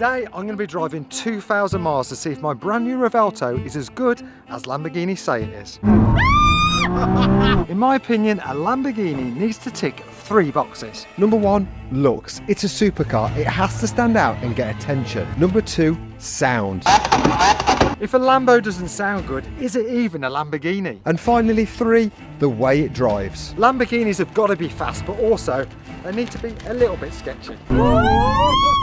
Today I'm going to be driving 2,000 miles to see if my brand new Revuelto is as good as Lamborghini say it is. In my opinion, a Lamborghini needs to tick 3 boxes. Number 1, looks. It's a supercar, it has to stand out and get attention. Number 2, sound. If a Lambo doesn't sound good, is it even a Lamborghini? And finally 3, the way it drives. Lamborghinis have got to be fast, but also they need to be a little bit sketchy.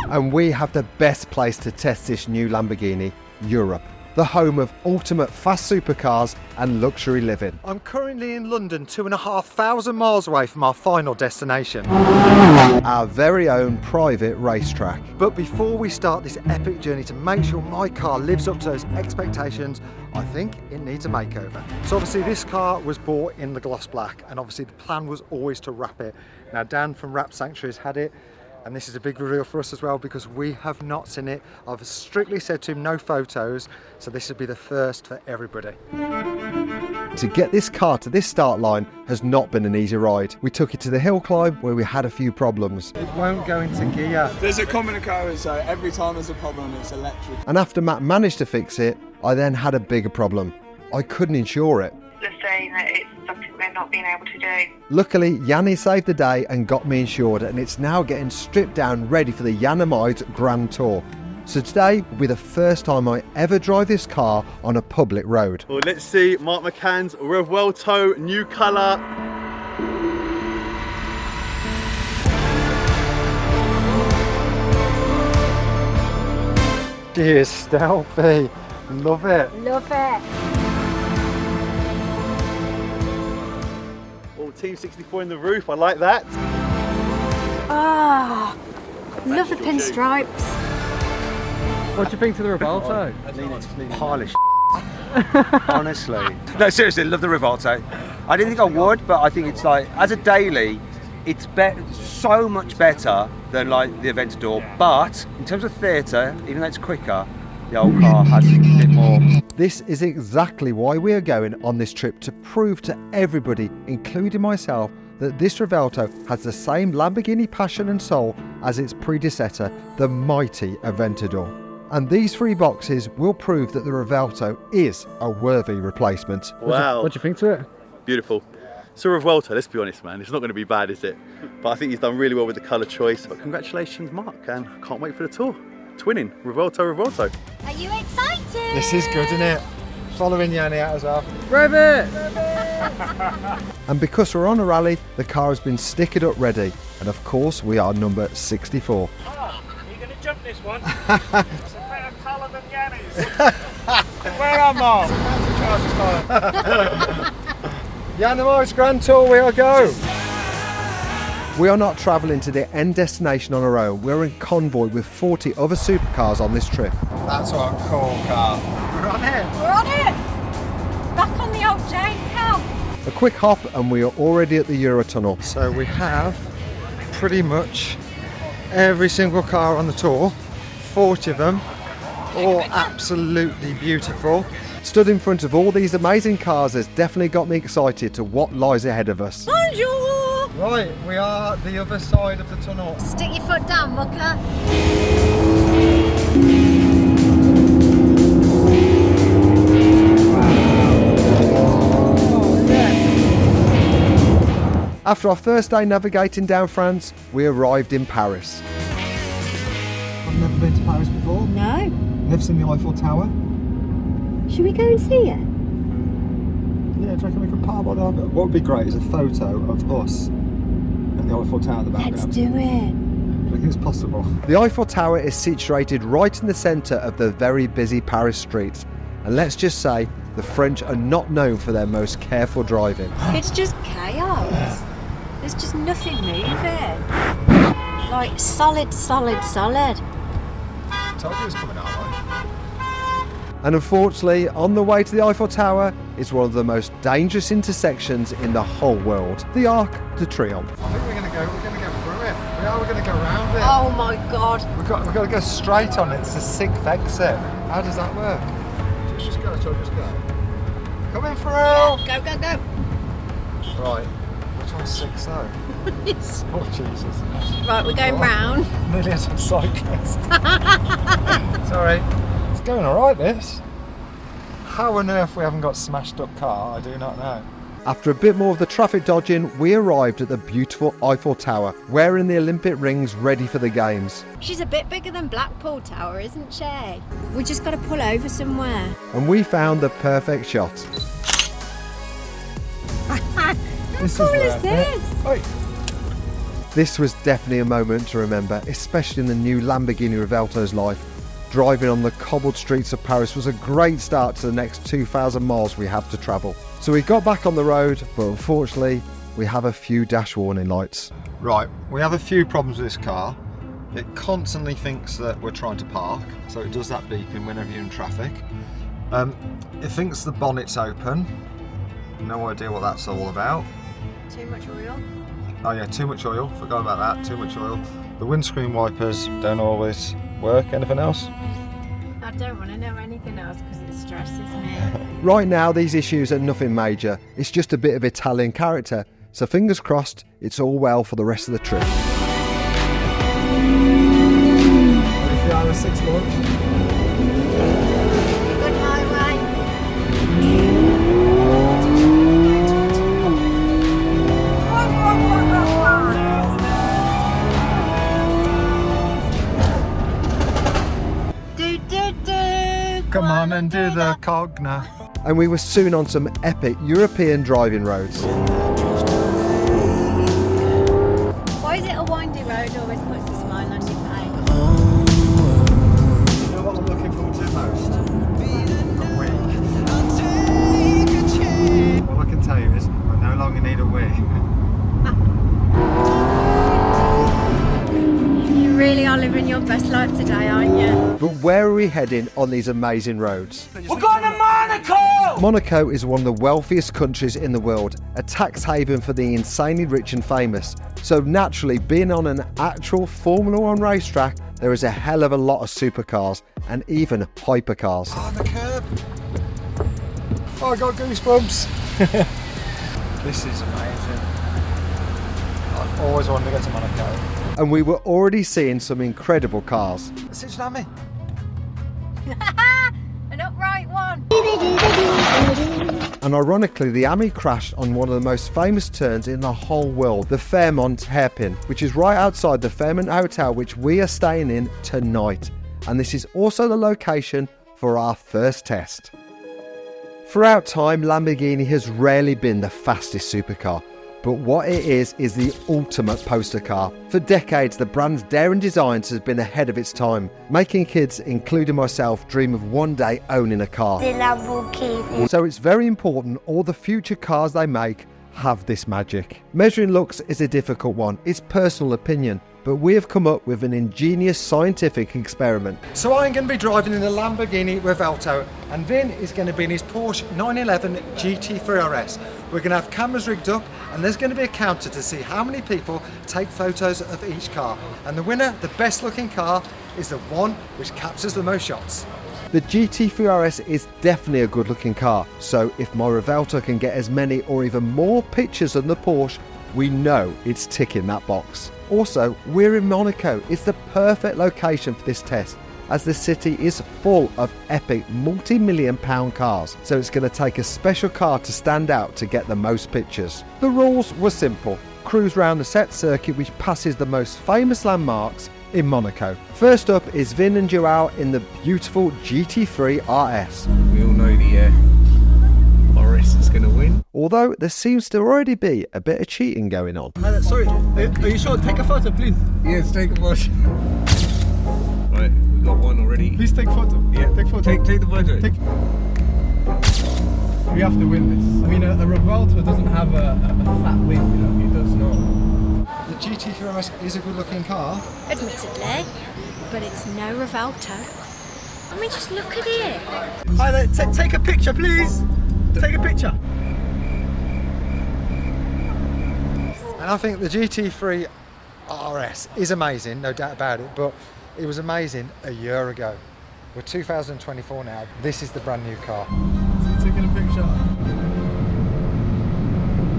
And we have the best place to test this new Lamborghini, Europe. The home of ultimate fast supercars and luxury living. I'm currently in London, 2,500 miles away from our final destination. Our very own private racetrack. But before we start this epic journey to make sure my car lives up to those expectations, I think it needs a makeover. So obviously this car was bought in the gloss black, and obviously the plan was always to wrap it. Now Dan from Wrap Sanctuary has had it, and this is a big reveal for us as well because we have not seen it. I've strictly said to him no photos, so this would be the first for everybody. To get this car to this start line has not been an easy ride. We took it to the hill climb where we had a few problems. It won't go into gear. There's a common occurrence, so every time there's a problem it's electric. And after Matt managed to fix it, I then had a bigger problem. I couldn't insure it. Just saying that it's something we're not being able to do. Luckily, Yanni saved the day and got me insured, and it's now getting stripped down ready for the Yanamide Grand Tour. So today will be the first time I ever drive this car on a public road. Well, let's see Mark McCann's Revuelto, new colour. She is stealthy. Love it. Love it. Oh, Team 64 in the roof, I like that. Ah, love the pinstripes. What do you think to the Revuelto? Pile of honestly. No, seriously, love the Revuelto. I didn't think I would, but I think it's like, as a daily, it's so much better than like the Aventador. But in terms of theatre, even though it's quicker, the old car has a bit more. This is exactly why we are going on this trip, to prove to everybody, including myself, that this Revuelto has the same Lamborghini passion and soul as its predecessor, the mighty Aventador. And these 3 boxes will prove that the Revuelto is a worthy replacement. Wow. What do you think to it? Beautiful. So Revuelto, let's be honest, man, it's not going to be bad, is it? But I think he's done really well with the colour choice. But congratulations, Mark, and I can't wait for the tour. Twinning, Revuelto. Are you excited? This is good, isn't it? Following Yanni out as well. Rabbit! And because we're on a rally, the car has been stickered up ready. And of course, we are number 64. Oh, are you going to jump this one? It's a better colour than Yanni's. Where am I? Yanamide's Grand Tour, we are go! We are not travelling to the end destination on our own. We're in convoy with 40 other supercars on this trip. That's what a cool car. We're on it! We're on it. Back on the old Jane Cow. A quick hop and we are already at the Eurotunnel. So we have pretty much every single car on the tour, 40 of them, all absolutely beautiful. Stood in front of all these amazing cars has definitely got me excited to what lies ahead of us. Bonjour. Right, we are the other side of the tunnel. Stick your foot down, mucker. After our first day navigating down France, we arrived in Paris. I've never been to Paris before. No. Never seen the Eiffel Tower. Should we go and see it? Yeah, do you reckon we could park on over? What would be great is a photo of us and the Eiffel Tower at the back. Let's do it. Do you think it's possible? The Eiffel Tower is situated right in the centre of the very busy Paris streets. And let's just say, the French are not known for their most careful driving. It's just chaos. There's just nothing moving. Like solid. Told you it was coming out, right? And unfortunately, on the way to the Eiffel Tower is one of the most dangerous intersections in the whole world, the Arc de Triomphe. I think we're going to go through it. We're going to go round it. Oh my God. We've got to go straight on it. It's the 6th exit. How does that work? Just go. Coming through. Go. Right. Which one's 6 though? Oh Jesus. Right, we're going round. Nearly as a cyclist. Sorry. It's going alright, this. How on earth we haven't got smashed up car, I do not know. After a bit more of the traffic dodging, we arrived at the beautiful Eiffel Tower, wearing the Olympic rings ready for the games. She's a bit bigger than Blackpool Tower, isn't she? We just got to pull over somewhere. And we found the perfect shot. How cool is this? Oi. This was definitely a moment to remember, especially in the new Lamborghini Revuelto's life. Driving on the cobbled streets of Paris was a great start to the next 2,000 miles we have to travel. So we got back on the road, but unfortunately, we have a few dash warning lights. Right, we have a few problems with this car. It constantly thinks that we're trying to park, so it does that beeping whenever you're in traffic. It thinks the bonnet's open. No idea what that's all about. Too much oil? Oh yeah, too much oil. Forgot about that, too much oil. The windscreen wipers don't always work. Anything else? I don't want to know anything else because it stresses me. Right now, these issues are nothing major. It's just a bit of Italian character. So fingers crossed, it's all well for the rest of the trip. Ready for the Hour 6 launch? Good highway. Come on and do the cogna. And we were soon on some epic European driving roads. Why is it a windy road always puts a smile on your face? You know what I'm looking forward to most? A wig. All I can tell you is I no longer need a wig. You really are living your best life today, aren't you? But where are we heading on these amazing roads? We're going to Monaco! Monaco is one of the wealthiest countries in the world, a tax haven for the insanely rich and famous. So naturally, being on an actual Formula 1 racetrack, there is a hell of a lot of supercars and even hypercars. On the curb. Oh, I got goosebumps. This is amazing. I've always wanted to get to Monaco. And we were already seeing some incredible cars. Sit down me. An upright one. And ironically, the Ami crashed on one of the most famous turns in the whole world, the Fairmont hairpin, which is right outside the Fairmont Hotel, which we are staying in tonight. And this is also the location for our first test. Throughout time, Lamborghini has rarely been the fastest supercar. But what it is the ultimate poster car. For decades, the brand's daring designs has been ahead of its time, making kids, including myself, dream of one day owning a car. The Lamborghini. So it's very important all the future cars they make have this magic. Measuring looks is a difficult one, it's personal opinion, but we have come up with an ingenious scientific experiment. So I'm going to be driving in a Lamborghini Revuelto, and Vin is going to be in his Porsche 911 GT3 RS. We're going to have cameras rigged up, and there's going to be a counter to see how many people take photos of each car. And the winner, the best looking car, is the one which captures the most shots. The GT3 RS is definitely a good looking car, so if my Revuelto can get as many or even more pictures than the Porsche, we know it's ticking that box. Also, we're in Monaco. It's the perfect location for this test, as the city is full of epic multi-million pound cars, so it's going to take a special car to stand out to get the most pictures. The rules were simple. Cruise round the set circuit which passes the most famous landmarks in Monaco. First up is Vin and Joao in the beautiful GT3 RS. We all know the RS is going to win. Although there seems to already be a bit of cheating going on. Sorry, are you sure? Take a photo, please. Yes, take a photo. Right, we got one already. Please take photo. Yeah, take photo. Take the photo. We have to win this. I mean, a Revuelto doesn't have a fat wing, you know. It does not. The GT3 RS is a good looking car. Admittedly, but it's no Revuelto. I mean, just look at it. Hi there, take a picture, please. Take a picture. And I think the GT3 RS is amazing, no doubt about it, but it was amazing a year ago. We're 2024 now. This is the brand new car. Is he taking a picture?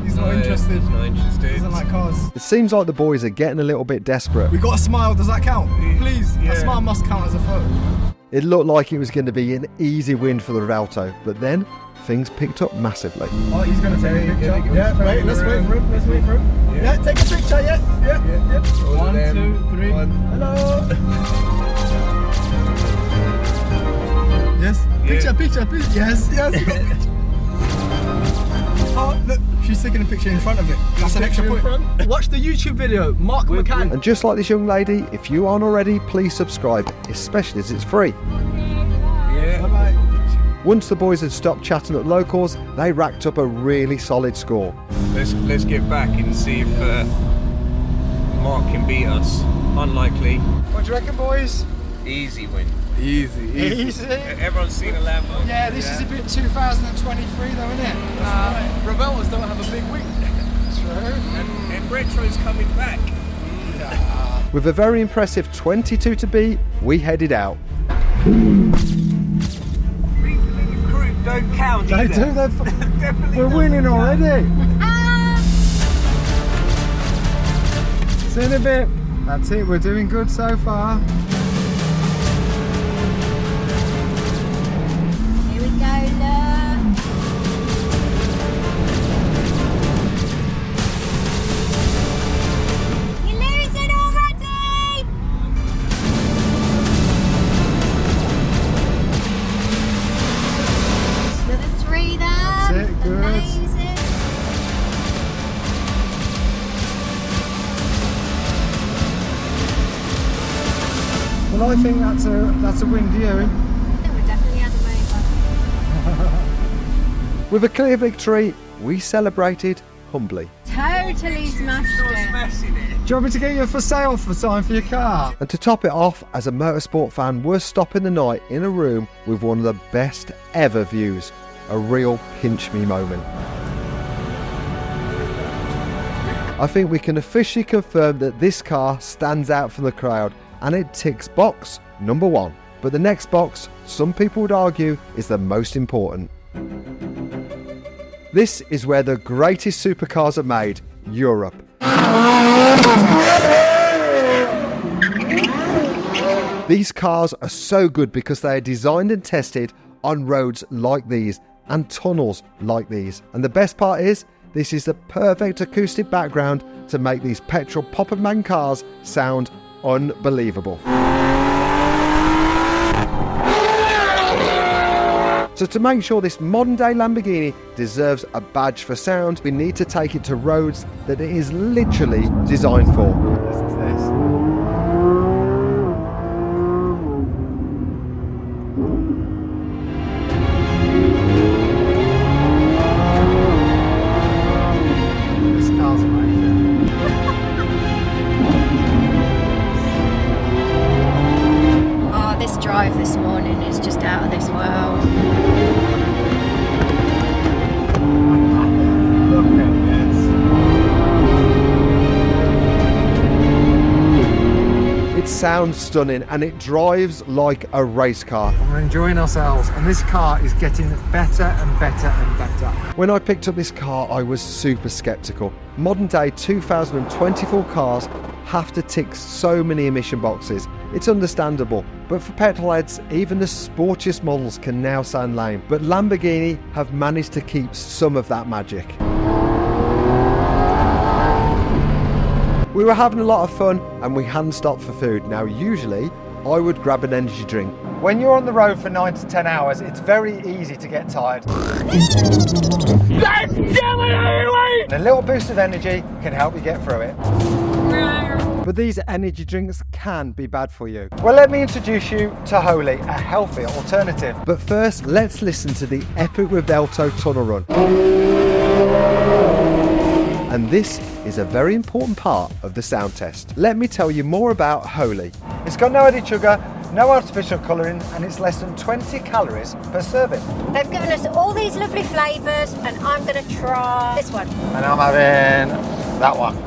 He's not interested. Not interested. He doesn't like cars. It seems like the boys are getting a little bit desperate. We got a smile, does that count? Please, Yeah. a smile must count as a photo. It looked like it was going to be an easy win for the Revuelto, but then things picked up massively. Oh, he's going to take a picture. Yeah, wait, let's wait for him. Let's wait for him. Yeah, take a picture. Yeah. 1, 2, 3. Hello. Yes. Picture. Yes. Oh, look, she's taking a picture in front of it. That's an extra point. Watch the YouTube video, Mark McCann. And just like this young lady, if you aren't already, please subscribe, especially as it's free. Yeah. Bye-bye. Once the boys had stopped chatting up locals, they racked up a really solid score. Let's get back and see if Mark can beat us. Unlikely. What do you reckon, boys? Easy win. Easy. Everyone's seen a Lambo. Yeah, this is a bit 2023 though, isn't it? Revueltos don't have a big wing. And Retro's coming back. With a very impressive 22 to beat, we headed out. Crew don't count. They either. do, they're Definitely we're doesn't winning count. already. See you in a bit. That's it, we're doing good so far. Here we go, look. You're losing already. Another 3 there. That's it, good. Amazing. Well, I think that's a win to you. I think we definitely had a moment. With a clear victory, we celebrated humbly. Totally smashed it. Smashing it. Do you want me to get you a for sale for time for your car? And to top it off, as a motorsport fan, we're stopping the night in a room with one of the best ever views. A real pinch me moment. I think we can officially confirm that this car stands out from the crowd and it ticks box number 1. But the next box, some people would argue, is the most important. This is where the greatest supercars are made, Europe. These cars are so good because they are designed and tested on roads like these and tunnels like these. And the best part is, this is the perfect acoustic background to make these petrol pop-and-man cars sound unbelievable. So to make sure this modern day Lamborghini deserves a badge for sound, we need to take it to roads that it is literally designed for. This is this. This car's amazing. Oh, this drive this morning is just out of this world. Look at this. It sounds stunning and it drives like a race car. We're enjoying ourselves and this car is getting better and better and better. When I picked up this car, I was super skeptical. Modern day 2024 cars have to tick so many emission boxes. It's understandable, but for petrolheads, even the sportiest models can now sound lame. But Lamborghini have managed to keep some of that magic. We were having a lot of fun and we hadn't stopped for food. Now usually I would grab an energy drink. When you're on the road for 9 to 10 hours, it's very easy to get tired. And a little boost of energy can help you get through it. But these energy drinks can be bad for you. Well, let me introduce you to Holy, a healthier alternative. But first, let's listen to the epic Revuelto tunnel run. And this is a very important part of the sound test. Let me tell you more about Holy. It's got no added sugar, no artificial colouring, and it's less than 20 calories per serving. They've given us all these lovely flavours and I'm going to try this one. And I'm having that one.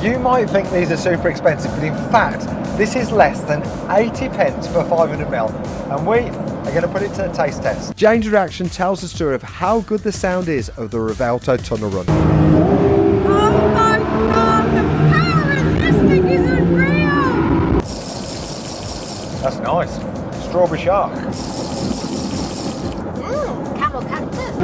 You might think these are super expensive, but in fact, this is less than 80 pence per 500ml, and we are going to put it to the taste test. Jane's reaction tells the story of how good the sound is of the Revuelto tunnel run. Oh my god, the power nice. Strawberry shark. Camel cactus.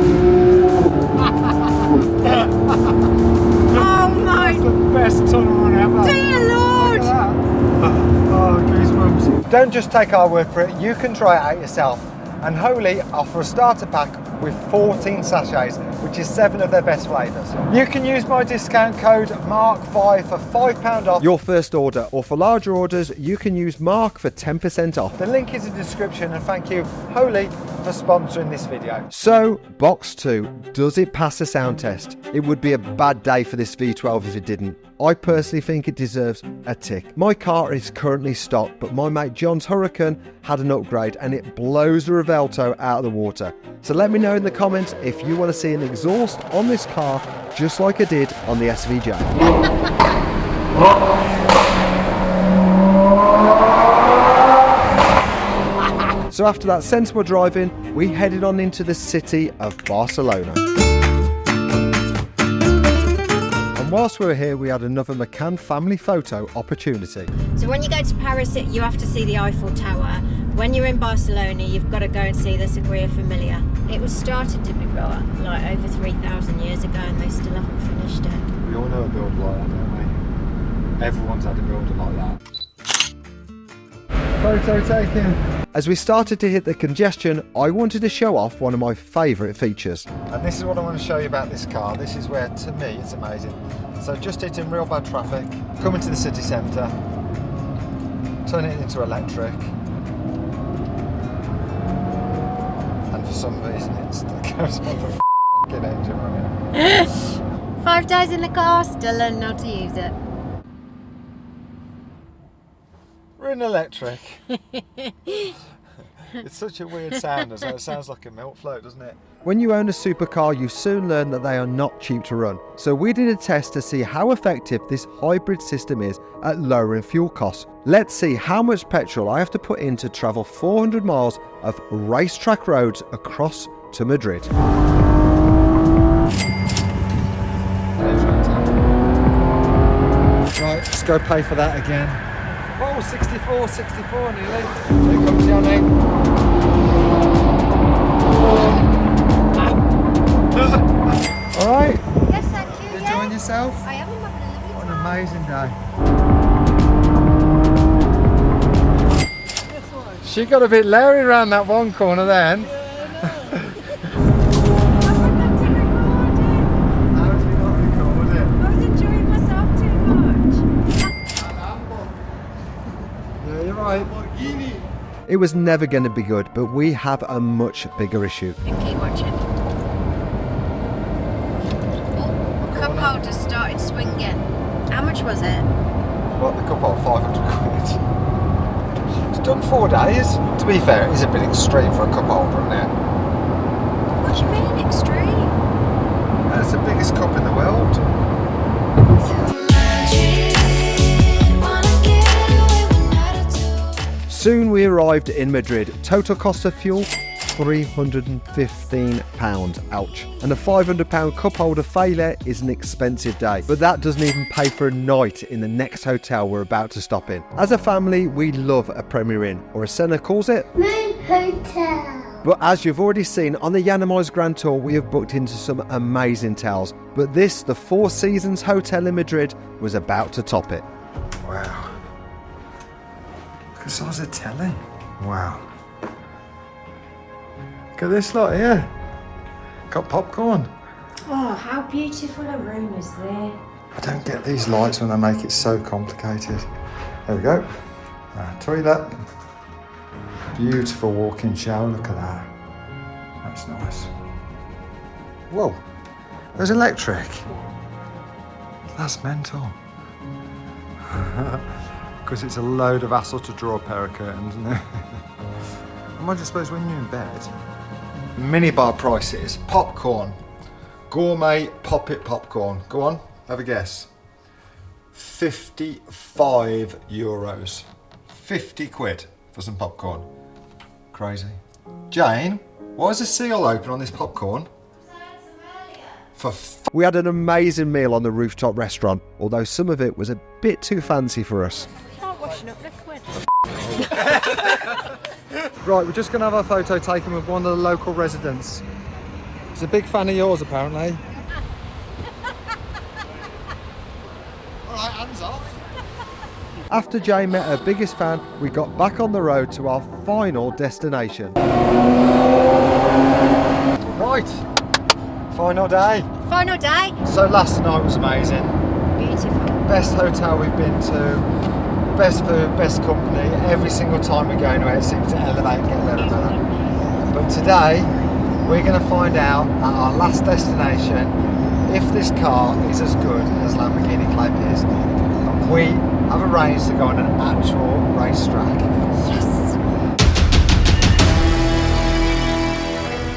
Oh my That's the best tunnel run ever. dear Lord! Oh, goosebumps. Don't just take our word for it, you can try it out yourself. And Holy offer a starter pack with 14 sachets, which is 7 of their best flavours. You can use my discount code MARK5 for £5 off your first order, or for larger orders, you can use MARK for 10% off. The link is in the description, and thank you, Holy, for sponsoring this video. So, box 2, does it pass the sound test? It would be a bad day for this V12 if it didn't. I personally think it deserves a tick. My car is currently stock, but my mate John's Huracan had an upgrade and it blows the Revuelto out of the water. So let me know in the comments if you want to see an exhaust on this car just like I did on the SVJ. So after that sensible driving, we headed on into the city of Barcelona. And whilst we were here, we had another McCann family photo opportunity. So when you go to Paris, you have to see the Eiffel Tower. When you're in Barcelona, you've got to go and see the Sagrada Familia. It was started to be built like over 3,000 years ago, and they still haven't finished it. We all know a build like that, don't we? Everyone's had a builder like that. Photo taken. As we started to hit the congestion, I wanted to show off one of my favourite features. And this is what I want to show you about this car. This is where, to me, it's amazing. So just hitting real bad traffic, coming to the city centre, turning it into electric. And for some reason it still goes on the f***ing engine running. 5 days in the car, still learning how to use it. We're in electric. It's such a weird sound, as it sounds like a milk float, doesn't it? When you own a supercar, you soon learn that they are not cheap to run. So we did a test to see how effective this hybrid system is at lowering fuel costs. Let's see how much petrol I have to put in to travel 400 miles of racetrack roads across to Madrid. Right, let's go pay for that again. Oh, 64 nearly. Here comes Johnny. Alright? Yes, thank you. You enjoying yourself? I am having a lovely What an time. amazing day. She got a bit leery around that one corner then. I was enjoying myself too much. Yeah, you're right. It was never going to be good, but we have a much bigger issue. And keep watching. Oh, cup holder started swinging. How much was it? What, the cup holder? 500 quid. It's done 4 days. To be fair, it is a bit extreme for a cup holder, isn't it? What do you mean extreme? It's the biggest cup in the world. Soon we arrived in Madrid. Total cost of fuel, £315. Ouch. And a £500 cup holder failure is an expensive day. But that doesn't even pay for a night in the next hotel we're about to stop in. As a family, we love a Premier Inn, or as Senna calls it, Moon Hotel. But as you've already seen on the Yanamais Grand Tour, we have booked into some amazing towels. But this, the Four Seasons Hotel in Madrid, was about to top it. Wow. Look at the size of the telly. Wow. Look at this lot here. Got popcorn. Oh, how beautiful a room is there. I don't get these lights when they make it so complicated. There we go. Toilet. Beautiful walk-in shower, look at that. That's nice. Whoa, there's electric. That's mental. Because it's a load of hassle to draw a pair of curtains, isn't it? I suppose when you're in bed. Minibar prices, popcorn. Gourmet Pop-It popcorn. Go on, have a guess. 55 euros. 50 quid for some popcorn. Crazy. Jane, why is the seal open on this popcorn? We had an amazing meal on the rooftop restaurant, although some of it was a bit too fancy for us. Start washing up liquid. Right, we're just going to have our photo taken with one of the local residents. He's a big fan of yours, apparently. Alright, hands off. After Jay met her biggest fan, we got back on the road to our final destination. Right, final day. Final day. So last night was amazing. Beautiful. Best hotel we've been to, best food, best company. Every single time we go anywhere it seems to elevate and get a little better. But today we're going to find out at our last destination if this car is as good as Lamborghini claim it is. And we have arranged to go on an actual racetrack. Yes.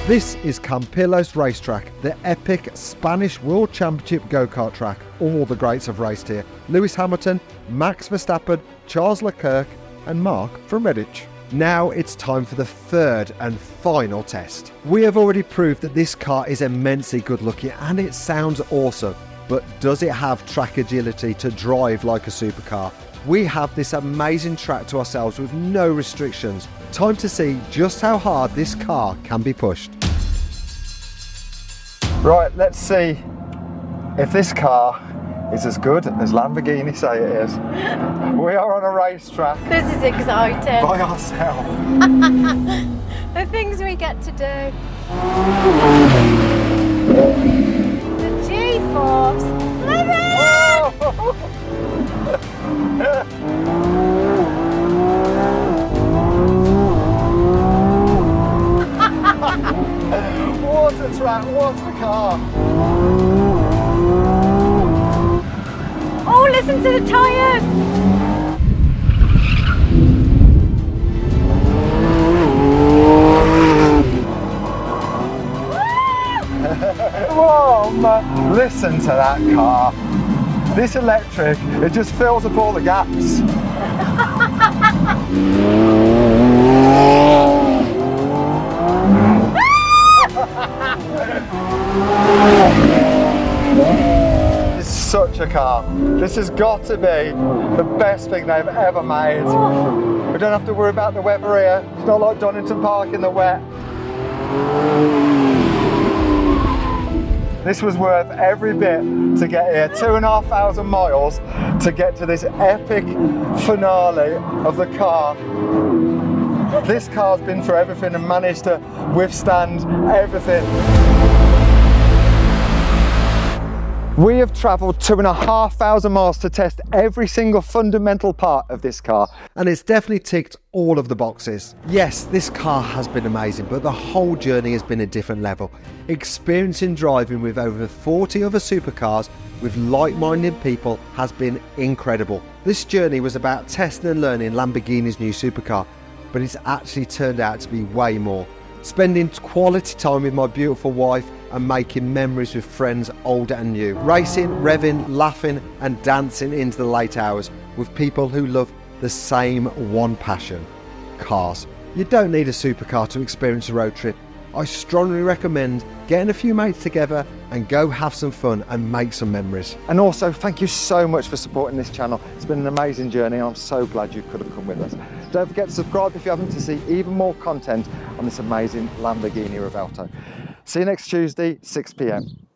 This is Campillos Racetrack, the epic Spanish World Championship go-kart track. All the greats have raced here. Lewis Hamilton, Max Verstappen, Charles Leclerc and Mark from Redditch. Now it's time for the third and final test. We have already proved that this car is immensely good looking and it sounds awesome. But does it have track agility to drive like a supercar? We have this amazing track to ourselves with no restrictions. Time to see just how hard this car can be pushed. Right, let's see if this car is as good as Lamborghini say it is. We are on a racetrack This is exciting. by ourselves. The things we get to do. The G-force. What a track, what a car. Oh, listen to the tyres. Whoa, man. Listen to that car. This electric, it just fills up all the gaps. It's such a car. This has got to be the best thing they've ever made. We don't have to worry about the weather here. It's not like Donington Park in the wet. This was worth every bit to get here. 2,500 miles to get to this epic finale of the car. This car's been through everything and managed to withstand everything. We have travelled 2,500 miles to test every single fundamental part of this car, and it's definitely ticked all of the boxes. Yes, this car has been amazing, but the whole journey has been a different level. Experiencing driving with over 40 other supercars with like-minded people has been incredible. This journey was about testing and learning Lamborghini's new supercar, but it's actually turned out to be way more. Spending quality time with my beautiful wife and making memories with friends old and new. Racing, revving, laughing and dancing into the late hours with people who love the same one passion, cars. You don't need a supercar to experience a road trip. I strongly recommend getting a few mates together and go have some fun and make some memories. And also, thank you so much for supporting this channel. It's been an amazing journey and I'm so glad you could have come with us. Don't forget to subscribe if you haven't to see even more content on this amazing Lamborghini Revuelto. See you next Tuesday, 6 p.m.